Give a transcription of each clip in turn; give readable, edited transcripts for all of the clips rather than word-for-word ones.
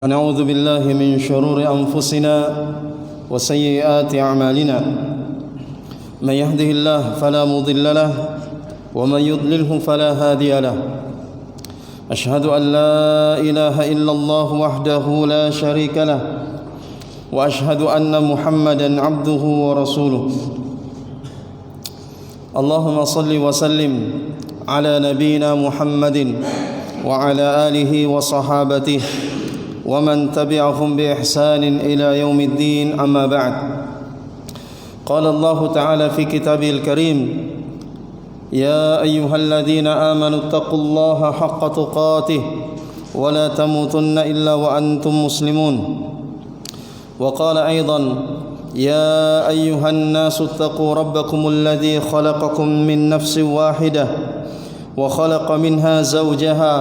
ونعوذ بالله من شرور أنفسنا وسيئات أعمالنا من يهده الله فلا مضل له ومن يضلله فلا هادي له أشهد أن لا إله إلا الله وحده لا شريك له وأشهد أن محمدا عبده ورسوله اللهم صل وسلم على نبينا محمد وعلى آله وصحابته ومن تبعهم بإحسان إلى يوم الدين أما بعد قال الله تعالى في كتابه الكريم يا أيها الذين آمنوا اتقوا الله حق تقاته ولا تموتن إلا وأنتم مسلمون وقال أيضا يا أيها الناس اتقوا ربكم الذي خلقكم من نفس واحدة وخلق منها زوجها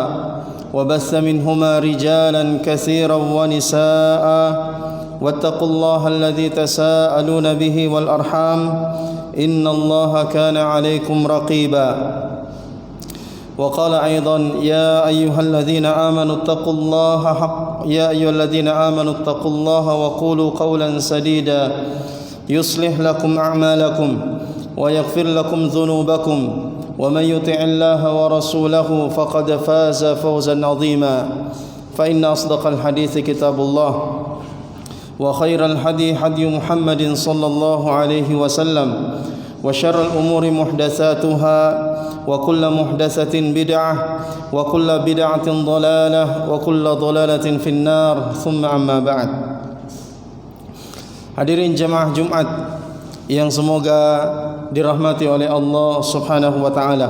وبث منهما رجالا كثيرا ونساء واتقوا الله الذي تساءلون به والأرحام إن الله كان عليكم رقيبا وقال أيضا يا أيها الذين آمنوا اتقوا الله وقولوا قولا سديدا يصلح لكم أعمالكم ويغفر لكم ذنوبكم ومن يطع الله ورسوله فقد فاز فوزا عظيما فإن أصدق الحديث كتاب الله وخير الهدي هدي محمد صلى الله عليه وسلم وشر الأمور محدثاتها وكل محدثة بدعة وكل بدعة ضلالة وكل ضلالة في النار ثم أما بعد. Hadirin jemaah Jumat yang semoga dirahmati oleh Allah Subhanahu wa taala.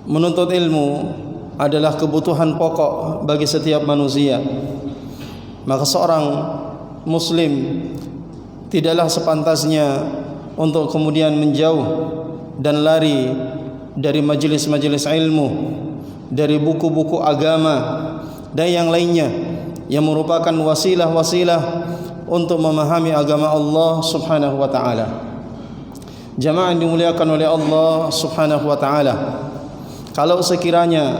Menuntut ilmu adalah kebutuhan pokok bagi setiap manusia. Maka seorang muslim tidaklah sepantasnya untuk kemudian menjauh dan lari dari majelis-majelis ilmu, dari buku-buku agama dan yang lainnya yang merupakan wasilah-wasilah untuk memahami agama Allah Subhanahu wa taala. Jamaah yang dimuliakan oleh Allah Subhanahu wa taala, kalau sekiranya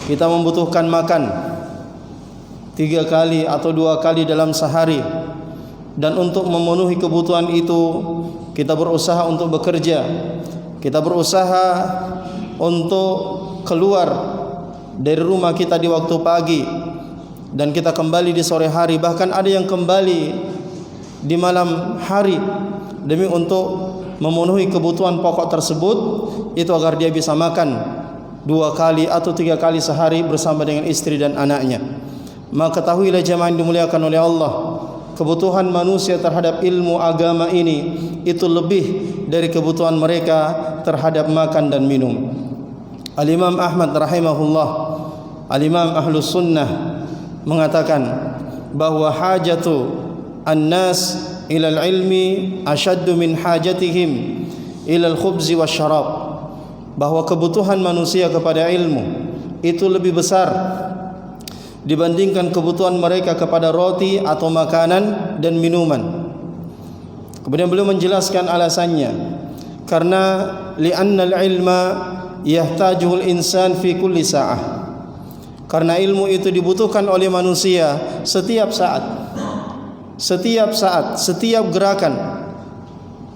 kita membutuhkan makan 3 kali atau 2 kali dalam sehari, dan untuk memenuhi kebutuhan itu kita berusaha untuk bekerja, kita berusaha untuk keluar dari rumah kita di waktu pagi dan kita kembali di sore hari, bahkan ada yang kembali di malam hari demi untuk memenuhi kebutuhan pokok tersebut, itu agar dia bisa makan 2 kali atau 3 kali sehari bersama dengan istri dan anaknya. Maka ketahuilah jemaah yang dimuliakan oleh Allah, kebutuhan manusia terhadap ilmu agama ini itu lebih dari kebutuhan mereka terhadap makan dan minum. Al-Imam Ahmad rahimahullah, Al-Imam Ahlus Sunnah mengatakan bahwa hajatu an-nas ila al-ilmi ashaddu min hajatihim ila al-khubzi wasyarab, bahwa kebutuhan manusia kepada ilmu itu lebih besar dibandingkan kebutuhan mereka kepada roti atau makanan dan minuman. Kemudian beliau menjelaskan alasannya, karena li'anna al-ilma yahtajuhu al-insan fi kulli sa'ah, karena ilmu itu dibutuhkan oleh manusia setiap saat, setiap gerakan.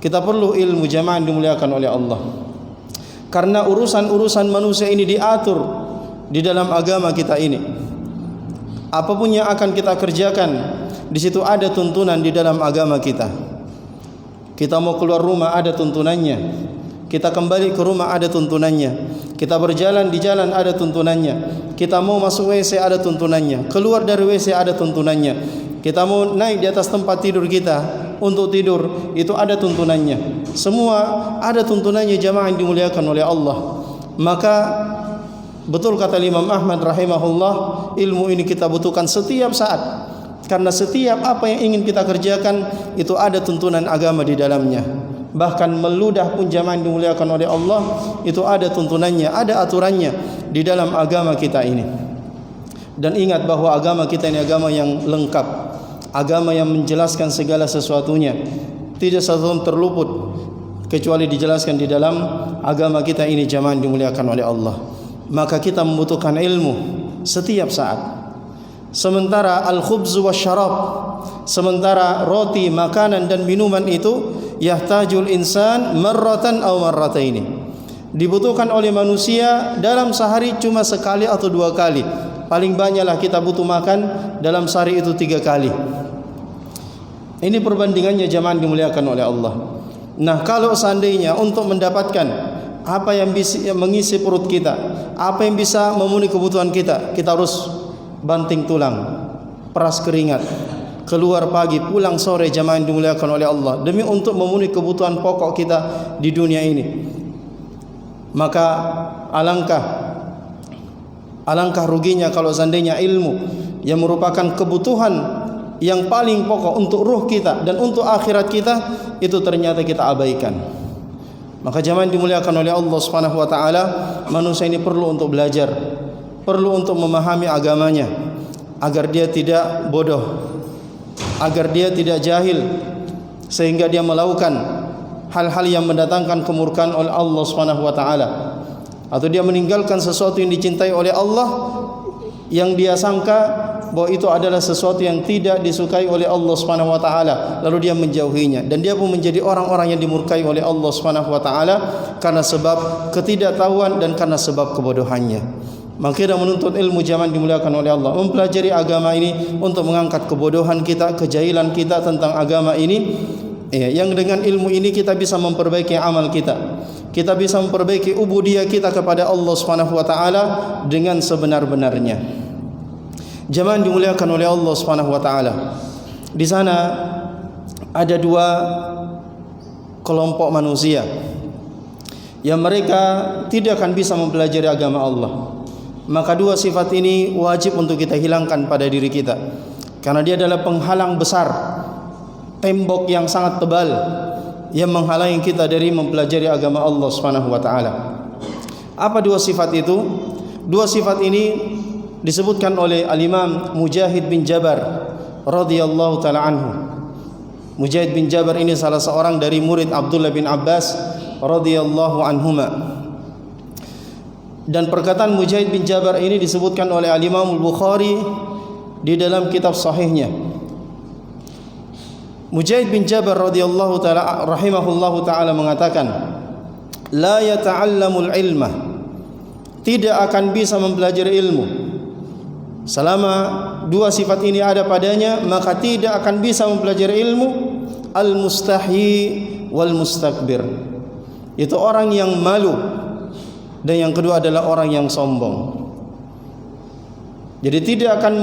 Kita perlu ilmu, jamaah dimuliakan oleh Allah, karena urusan-urusan manusia ini diatur di dalam agama kita ini. Apapun yang akan kita kerjakan, di situ ada tuntunan di dalam agama kita. Kita mau keluar rumah ada tuntunannya, kita kembali ke rumah ada tuntunannya, kita berjalan di jalan ada tuntunannya, kita mau masuk WC ada tuntunannya, keluar dari WC ada tuntunannya, kita mau naik di atas tempat tidur kita untuk tidur itu ada tuntunannya. Semua ada tuntunannya, jamaah yang dimuliakan oleh Allah. Maka betul kata Imam Ahmad rahimahullah, ilmu ini kita butuhkan setiap saat, karena setiap apa yang ingin kita kerjakan itu ada tuntunan agama di dalamnya. Bahkan meludah pun, jamaah yang dimuliakan oleh Allah, itu ada tuntunannya, ada aturannya di dalam agama kita ini. Dan ingat bahwa agama kita ini agama yang lengkap, agama yang menjelaskan segala sesuatunya, tidak satu pun terluput kecuali dijelaskan di dalam agama kita ini, jamaah yang dimuliakan oleh Allah. Maka kita membutuhkan ilmu setiap saat. Sementara al-khubz wasyarab, sementara roti, makanan dan minuman itu yahtajul insan marratan aw marrataini, dibutuhkan oleh manusia dalam sehari cuma sekali atau 2 kali. Paling banyaklah kita butuh makan dalam sehari itu 3 kali. Ini perbandingannya jemaah dimuliakan oleh Allah. Nah, kalau seandainya untuk mendapatkan apa yang bisa mengisi perut kita, apa yang bisa memenuhi kebutuhan kita, kita harus banting tulang, peras keringat, keluar pagi, pulang sore, jemaah yang dimuliakan oleh Allah, demi untuk memenuhi kebutuhan pokok kita di dunia ini. Maka alangkah ruginya kalau seandainya ilmu yang merupakan kebutuhan yang paling pokok untuk ruh kita dan untuk akhirat kita itu ternyata kita abaikan. Maka jemaah yang dimuliakan oleh Allah Subhanahu wa taala, manusia ini perlu untuk belajar, perlu untuk memahami agamanya agar dia tidak bodoh, agar dia tidak jahil sehingga dia melakukan hal-hal yang mendatangkan kemurkaan oleh Allah Subhanahu wa taala, atau dia meninggalkan sesuatu yang dicintai oleh Allah yang dia sangka bahwa itu adalah sesuatu yang tidak disukai oleh Allah Subhanahu wa taala, lalu dia menjauhinya, dan dia pun menjadi orang-orang yang dimurkai oleh Allah Subhanahu wa taala karena sebab ketidaktahuan dan karena sebab kebodohannya. Maka kita menuntut ilmu jemaah dimuliakan oleh Allah, mempelajari agama ini untuk mengangkat kebodohan kita, kejahilan kita tentang agama ini. Yang dengan ilmu ini kita bisa memperbaiki amal kita, kita bisa memperbaiki ubudiyah kita kepada Allah Subhanahu wa taala dengan sebenar-benarnya. Jemaah dimuliakan oleh Allah Subhanahu wa taala, di sana ada 2 kelompok manusia yang mereka tidak akan bisa mempelajari agama Allah. Maka 2 sifat ini wajib untuk kita hilangkan pada diri kita, karena dia adalah penghalang besar, tembok yang sangat tebal yang menghalangi kita dari mempelajari agama Allah Subhanahu wa taala. Apa 2 sifat itu? 2 sifat ini disebutkan oleh al-Imam Mujahid bin Jabar radhiyallahu taala anhu. Mujahid bin Jabar ini salah seorang dari murid Abdullah bin Abbas radhiyallahu anhuma. Dan perkataan Mujahid bin Jabar ini disebutkan oleh al-Imam al-Bukhari di dalam kitab sahihnya. Mujahid bin Jabar radhiyallahu taala rahimahullahu taala mengatakan, la yata'allamul ilma, tidak akan bisa mempelajari ilmu selama 2 sifat ini ada padanya, maka tidak akan bisa mempelajari ilmu. Al-mustahyi wal mustakbir, itu orang yang malu, dan yang kedua adalah orang yang sombong. Jadi tidak akan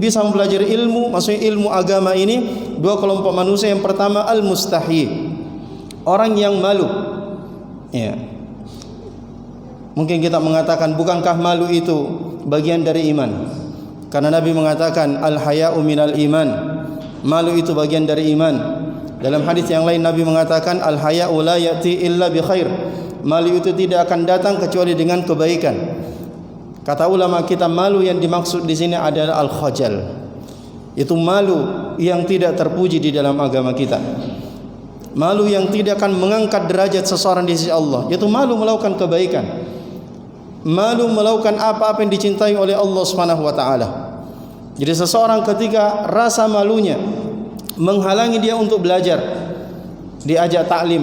bisa mempelajari ilmu, maksudnya ilmu agama ini 2 kelompok manusia. Yang pertama al-mustahyi, orang yang malu. Ya. Mungkin kita mengatakan, bukankah malu itu bagian dari iman? Karena Nabi mengatakan al-haya'u minal iman, malu itu bagian dari iman. Dalam hadis yang lain Nabi mengatakan al-haya'u la ya'ti illa bi khair, malu itu tidak akan datang kecuali dengan kebaikan. Kata ulama kita, malu yang dimaksud di sini adalah al-khajal, itu malu yang tidak terpuji di dalam agama kita, malu yang tidak akan mengangkat derajat seseorang di sisi Allah, yaitu malu melakukan kebaikan, malu melakukan apa-apa yang dicintai oleh Allah Subhanahu wa taala. Jadi seseorang ketika rasa malunya menghalangi dia untuk belajar, diajak taklim,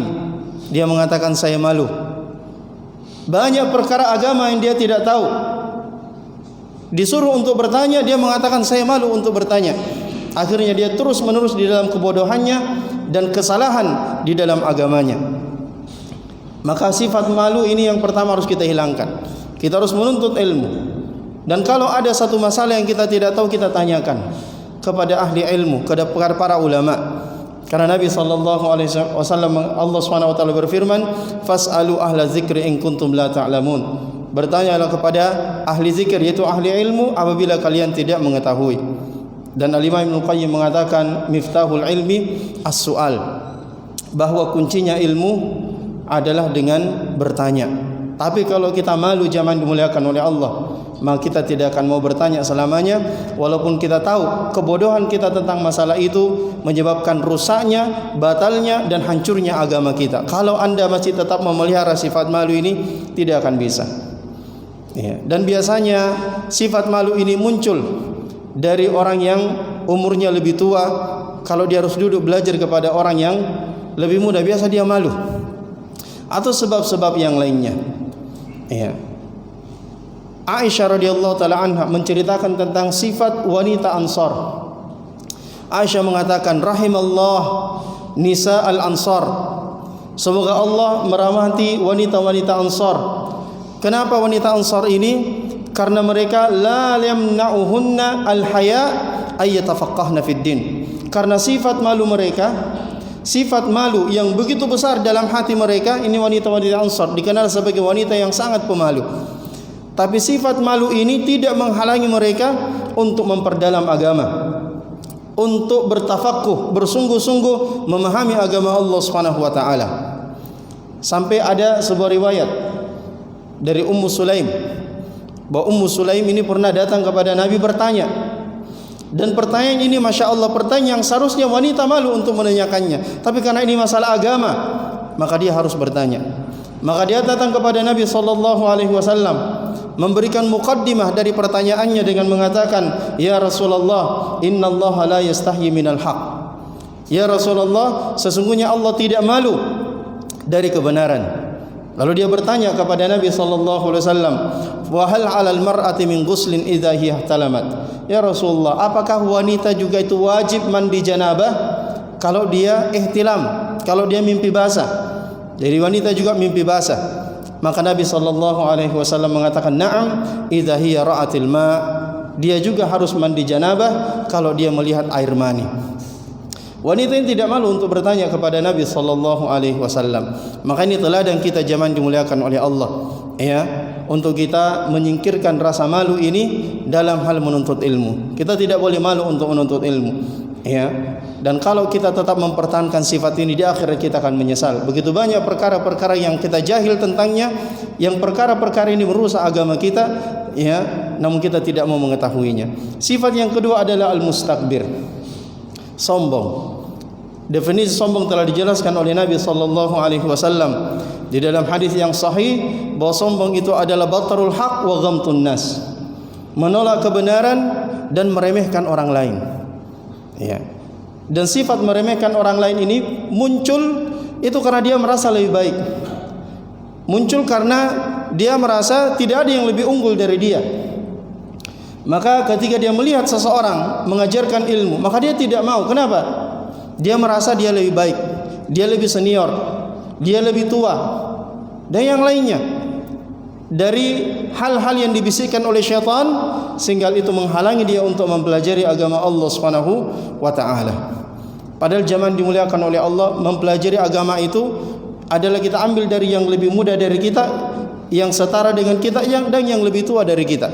dia mengatakan saya malu. Banyak perkara agama yang dia tidak tahu, disuruh untuk bertanya, dia mengatakan saya malu untuk bertanya. Akhirnya dia terus menerus di dalam kebodohannya dan kesalahan di dalam agamanya. Maka sifat malu ini yang pertama harus kita hilangkan. Kita harus menuntut ilmu, dan kalau ada satu masalah yang kita tidak tahu, kita tanyakan kepada ahli ilmu, kepada para ulama. Karena Nabi SAW, Allah SWT berfirman, fas'alu ahla zikri in kuntum la ta'lamun, bertanyalah kepada ahli zikir, yaitu ahli ilmu, apabila kalian tidak mengetahui. Dan Al-Imam Ibnu Qayyim mengatakan miftahul ilmi as-su'al, bahwa kuncinya ilmu adalah dengan bertanya. Tapi kalau kita malu, jamaah dimuliakan oleh Allah, maka kita tidak akan mau bertanya selamanya, walaupun kita tahu kebodohan kita tentang masalah itu menyebabkan rusaknya, batalnya dan hancurnya agama kita. Kalau anda masih tetap memelihara sifat malu ini, tidak akan bisa. Ya. Dan biasanya sifat malu ini muncul dari orang yang umurnya lebih tua. Kalau dia harus duduk belajar kepada orang yang lebih muda, biasa dia malu. Atau sebab-sebab yang lainnya. Ya. Aisyah radhiyallahu taala anha menceritakan tentang sifat wanita Ansar. Aisyah mengatakan, rahimallah nisa al-Ansar. Semoga Allah merahmati wanita-wanita Ansar. Kenapa wanita Ansar ini? Karena mereka la yamna'uhunna al-haya ay yatafaqqahna fid din. Karena sifat malu mereka, sifat malu yang begitu besar dalam hati mereka, ini wanita-wanita Ansar dikenal sebagai wanita yang sangat pemalu. Tapi sifat malu ini tidak menghalangi mereka untuk memperdalam agama, untuk bertafakuh, bersungguh-sungguh memahami agama Allah Subhanahu wa taala. Sampai ada sebuah riwayat dari Ummu Sulaim, bahwa Ummu Sulaim ini pernah datang kepada Nabi bertanya. Dan pertanyaan ini Masya Allah, pertanyaan yang seharusnya wanita malu untuk menanyakannya, tapi karena ini masalah agama, maka dia harus bertanya. Maka dia datang kepada Nabi SAW, memberikan muqaddimah dari pertanyaannya dengan mengatakan, ya Rasulullah, innallaha la yastahyi minal haq. Ya Rasulullah, sesungguhnya Allah tidak malu dari kebenaran. Lalu dia bertanya kepada Nabi SAW, wa hal 'alal mar'ati min ghuslin idza hiya ihtalamat? Ya Rasulullah, apakah wanita juga itu wajib mandi janabah kalau dia ihtilam, kalau dia mimpi basah? Jadi wanita juga mimpi basah. Maka Nabi SAW mengatakan, na'am idza hiya ra'atil ma'. Dia juga harus mandi janabah kalau dia melihat air mani. Wanita ini tidak malu untuk bertanya kepada Nabi SAW. Maka ini teladan kita zaman dimuliakan oleh Allah, ya, untuk kita menyingkirkan rasa malu ini dalam hal menuntut ilmu. Kita tidak boleh malu untuk menuntut ilmu, ya. Dan kalau kita tetap mempertahankan sifat ini, di akhirat kita akan menyesal. Begitu banyak perkara-perkara yang kita jahil tentangnya, yang perkara-perkara ini merusak agama kita, ya, namun kita tidak mau mengetahuinya. Sifat yang kedua adalah al-mustakbir, sombong. Definisi sombong telah dijelaskan oleh Nabi SAW di dalam hadis yang sahih, bahwa sombong itu adalah batarul haq wa ghamtun nas, menolak kebenaran dan meremehkan orang lain, ya. Dan sifat meremehkan orang lain ini muncul itu karena dia merasa lebih baik, muncul karena dia merasa tidak ada yang lebih unggul dari dia. Maka ketika dia melihat seseorang mengajarkan ilmu, maka dia tidak mau. Kenapa? Dia merasa dia lebih baik, dia lebih senior, dia lebih tua, dan yang lainnya dari hal-hal yang dibisikkan oleh syaitan, sehingga itu menghalangi dia untuk mempelajari agama Allah Subhanahu wa taala. Padahal zaman dimuliakan oleh Allah, mempelajari agama itu adalah kita ambil dari yang lebih muda dari kita, yang setara dengan kita, dan yang lebih tua dari kita.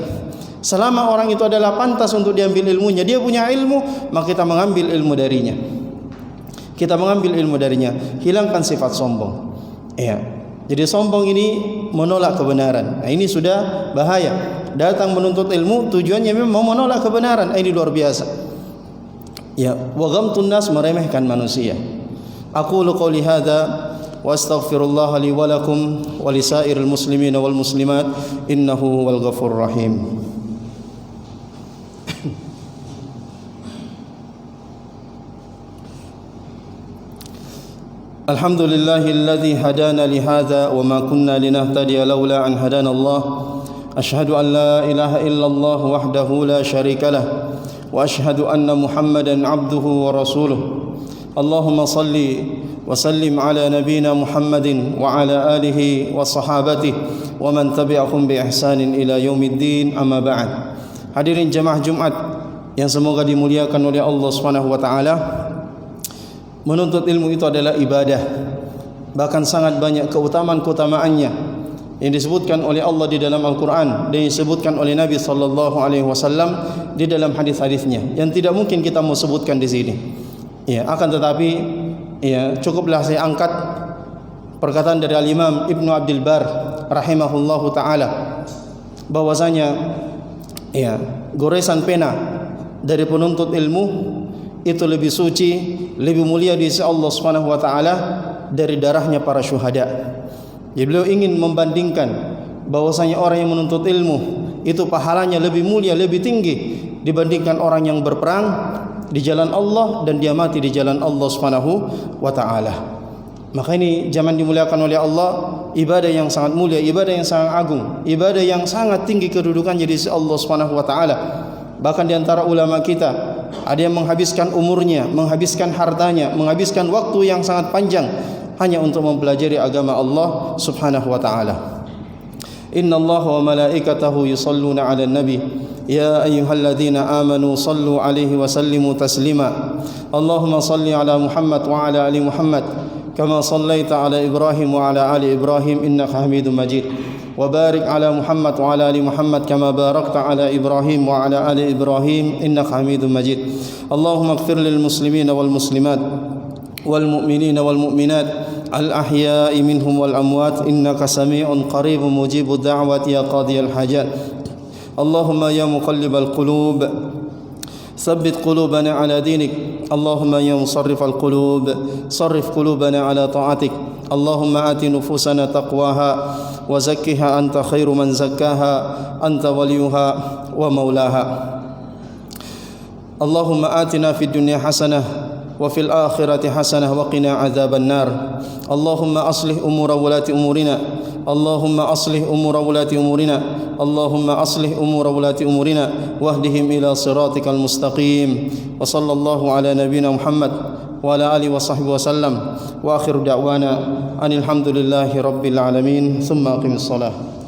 Selama orang itu adalah pantas untuk diambil ilmunya, dia punya ilmu, maka kita mengambil ilmu darinya. Kita mengambil ilmu darinya. Hilangkan sifat sombong, ya. Jadi sombong ini menolak kebenaran. Nah, ini sudah bahaya. Datang menuntut ilmu tujuannya memang mau menolak kebenaran. Ini luar biasa, ya. Wa ghamtun nas, meremehkan manusia. Aqulu qouli hadza wa astaghfirullah li wa lakum wa lisairil muslimin wal muslimat innahu wal ghafurur rahim. Alhamdulillahilladzi hadana li hadza wa ma kunna linahtadiya laula an hadana Allah. Asyhadu an la ilaha illallah wahdahu la syarika lah wa asyhadu anna Muhammadan abduhu wa rasuluh. Allahumma salli wa sallim ala nabiyyina Muhammadin wa ala alihi wa sahabatihi wa man tabi'ahum bi ihsanin ila yaumiddin, amma ba'd. Hadirin jemaah Jumat yang semoga dimuliakan oleh Allah Subhanahu wa taala. Menuntut ilmu itu adalah ibadah. Bahkan sangat banyak keutamaan-keutamaannya yang disebutkan oleh Allah di dalam Al-Quran dan disebutkan oleh Nabi SAW di dalam hadis-hadisnya, yang tidak mungkin kita mau sebutkan di sini. Ya, akan tetapi, ya, cukuplah saya angkat perkataan dari Al-Imam Ibnu Abdul Bar rahimahullahu taala, bahwasanya, ya, goresan pena dari penuntut ilmu itu lebih suci, lebih mulia di sisi Allah Subhanahu wa taala dari darahnya para syuhada. Jadi beliau ingin membandingkan bahwasanya orang yang menuntut ilmu itu pahalanya lebih mulia, lebih tinggi dibandingkan orang yang berperang di jalan Allah dan dia mati di jalan Allah Subhanahu wa taala. Maka ini zaman dimuliakan oleh Allah, ibadah yang sangat mulia, ibadah yang sangat agung, ibadah yang sangat tinggi kedudukannya di sisi Allah Subhanahu wa taala. Bahkan di antara ulama kita ada yang menghabiskan umurnya, menghabiskan hartanya, menghabiskan waktu yang sangat panjang hanya untuk mempelajari agama Allah Subhanahu wa taala. Inna Allah wa malaikatahu yusalluna 'alan nabi ya ayyuhalladzina amanu sallu 'alaihi wa sallimu taslima. Allahumma salli 'ala Muhammad wa 'ala ali Muhammad kama sallaita 'ala Ibrahim wa 'ala ali Ibrahim innaka Hamidum Majid. Wa barik 'ala Muhammad wa 'ala ali Muhammad kama barakta 'ala Ibrahim wa 'ala ali Ibrahim innaka Hamidum Majid. Allahumma ighfir lil muslimina wal muslimat wal mu'minina wal mu'minat الأحياء منهم والأموات إنك سميع قريب مجيب الدعوات يا قاضي الحاجات. اللهم يا مقلب القلوب ثبت قلوبنا على دينك. اللهم يا مصرف القلوب صرف قلوبنا على طاعتك. اللهم آت نفوسنا تقواها وزكها أنت خير من زكاها أنت وليها ومولاها. اللهم آتنا في الدنيا حسنة وفي الآخرة حسنة وقنا عذاب النار. اللهم أصلح أمور ولاة أمورنا. اللهم أصلح أمور ولاة أمورنا. اللهم أصلح أمور ولاة أمورنا واهدهم إلى صراطك المستقيم. وصلى الله على نبينا محمد وعلى آله وصحبه وسلم. وآخر دعوانا أن الحمد لله رب العالمين ثم أقم الصلاة.